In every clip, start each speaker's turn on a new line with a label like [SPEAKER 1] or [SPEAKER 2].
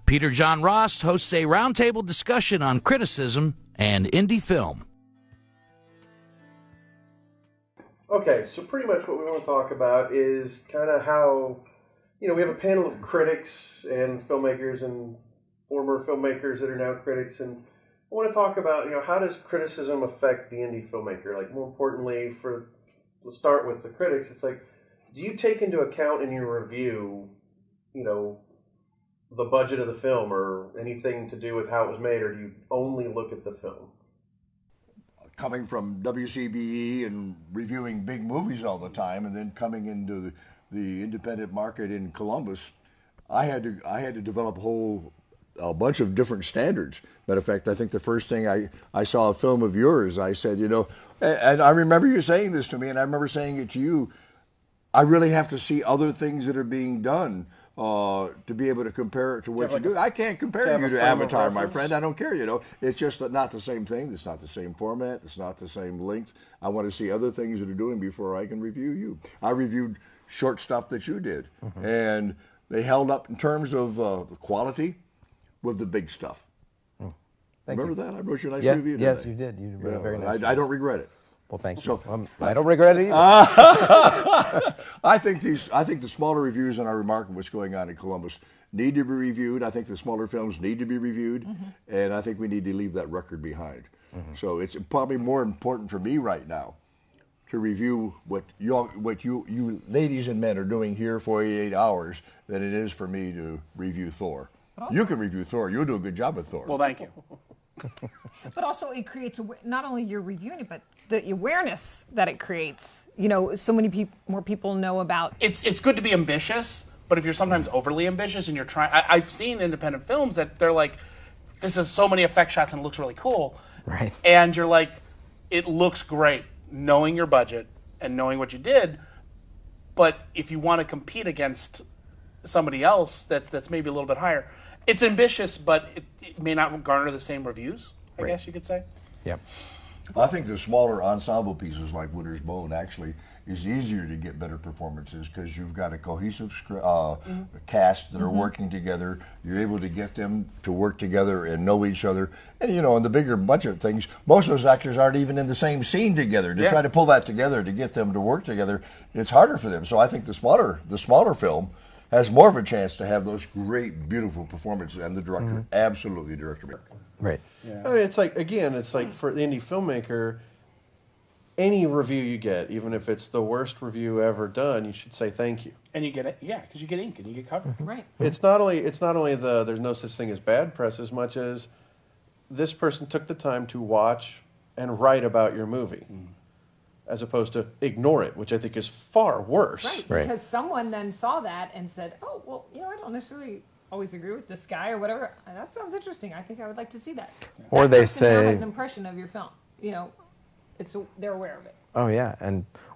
[SPEAKER 1] Peter John Ross hosts a roundtable discussion on criticism and indie film.
[SPEAKER 2] Okay, so pretty much what we want to talk about is kind of how, we have a panel of critics and filmmakers and former filmmakers that are now critics, and I want to talk about, how does criticism affect the indie filmmaker? Like, more importantly, we'll start with the critics, it's like, do you take into account in your review, the budget of the film or anything to do with how it was made, or do you only look at the film?
[SPEAKER 3] Coming from WCBE and reviewing big movies all the time, and then coming into the independent market in Columbus, I had to develop a bunch of different standards. Matter of fact, I think the first thing I saw a film of yours, I said, and I remember you saying this to me, and I remember saying it to you, I really have to see other things that are being done to be able to compare it to what you do. I can't compare you to Avatar, my friend. I don't care, It's just not the same thing. It's not the same format. It's not the same length. I want to see other things that are doing before I can review you. I reviewed short stuff that you did, and they held up in terms of the quality with the big stuff. Remember that? I wrote you a nice review today.
[SPEAKER 4] Yes, you did. You wrote a very nice review.
[SPEAKER 3] I don't regret it.
[SPEAKER 4] Well, thank you. So, I don't regret it either.
[SPEAKER 3] I think the smaller reviews on our remark of what's going on in Columbus need to be reviewed. I think the smaller films need to be reviewed, and I think we need to leave that record behind. So it's probably more important for me right now to review what you ladies and men are doing here 48 hours than it is for me to review Thor. You can review Thor. You'll do a good job with Thor.
[SPEAKER 5] Well, thank you.
[SPEAKER 6] But also it creates not only you're reviewing it, but the awareness that it creates. So many more people know about.
[SPEAKER 5] It's good to be ambitious, but if you're sometimes overly ambitious and you're trying, I've seen independent films that they're like, this is so many effect shots and it looks really cool.
[SPEAKER 4] Right.
[SPEAKER 5] And you're like, it looks great, knowing your budget and knowing what you did. But if you want to compete against somebody else that's maybe a little bit higher, it's ambitious, but it may not garner the same reviews, I guess you could say.
[SPEAKER 4] Yep.
[SPEAKER 3] I think the smaller ensemble pieces like Winter's Bone actually is easier to get better performances because you've got a cohesive cast that are working together. You're able to get them to work together and know each other. And, in the bigger budget things, most of those actors aren't even in the same scene together. To try to pull that together, to get them to work together, it's harder for them. So I think the smaller film has more of a chance to have those great, beautiful performances, and the director, absolutely director.
[SPEAKER 4] Right.
[SPEAKER 2] Yeah. I mean, it's like for the indie filmmaker, any review you get, even if it's the worst review ever done, you should say thank you.
[SPEAKER 5] And you get it, because you get ink and you get covered.
[SPEAKER 6] Right.
[SPEAKER 2] It's not only there's no such thing as bad press as much as this person took the time to watch and write about your movie. As opposed to ignore it, which I think is far worse.
[SPEAKER 6] Right, because someone then saw that and said, oh, well, I don't necessarily always agree with this guy or whatever. That sounds interesting. I think I would like to see that.
[SPEAKER 4] Or
[SPEAKER 6] that
[SPEAKER 4] they
[SPEAKER 6] person now
[SPEAKER 4] say...
[SPEAKER 6] has an impression of your film. They're aware of it.
[SPEAKER 4] Oh, yeah.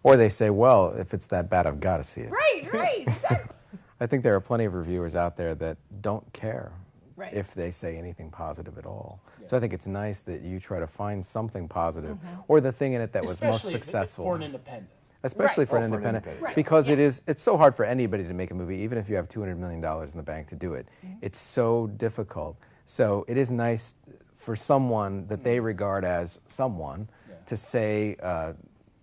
[SPEAKER 4] Or they say, well, if it's that bad, I've got to see it.
[SPEAKER 6] Right, exactly.
[SPEAKER 4] I think there are plenty of reviewers out there that don't care
[SPEAKER 6] Right.
[SPEAKER 4] if they say anything positive at all. So I think it's nice that you try to find something positive or the thing in it that was most successful.
[SPEAKER 5] For an independent.
[SPEAKER 4] Especially for an independent. Because it's so hard for anybody to make a movie, even if you have $200 million in the bank to do it. It's so difficult. So it is nice for someone that they regard as someone to say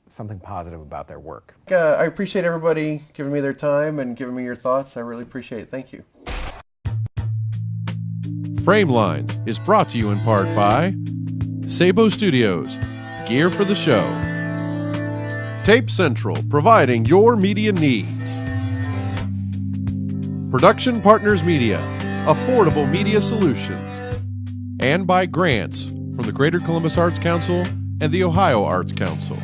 [SPEAKER 4] something positive about their work.
[SPEAKER 2] I appreciate everybody giving me their time and giving me your thoughts. I really appreciate it. Thank you.
[SPEAKER 7] Framelines is brought to you in part by Sabo Studios, gear for the show. Tape Central, providing your media needs. Production Partners Media, affordable media solutions. And by grants from the Greater Columbus Arts Council and the Ohio Arts Council.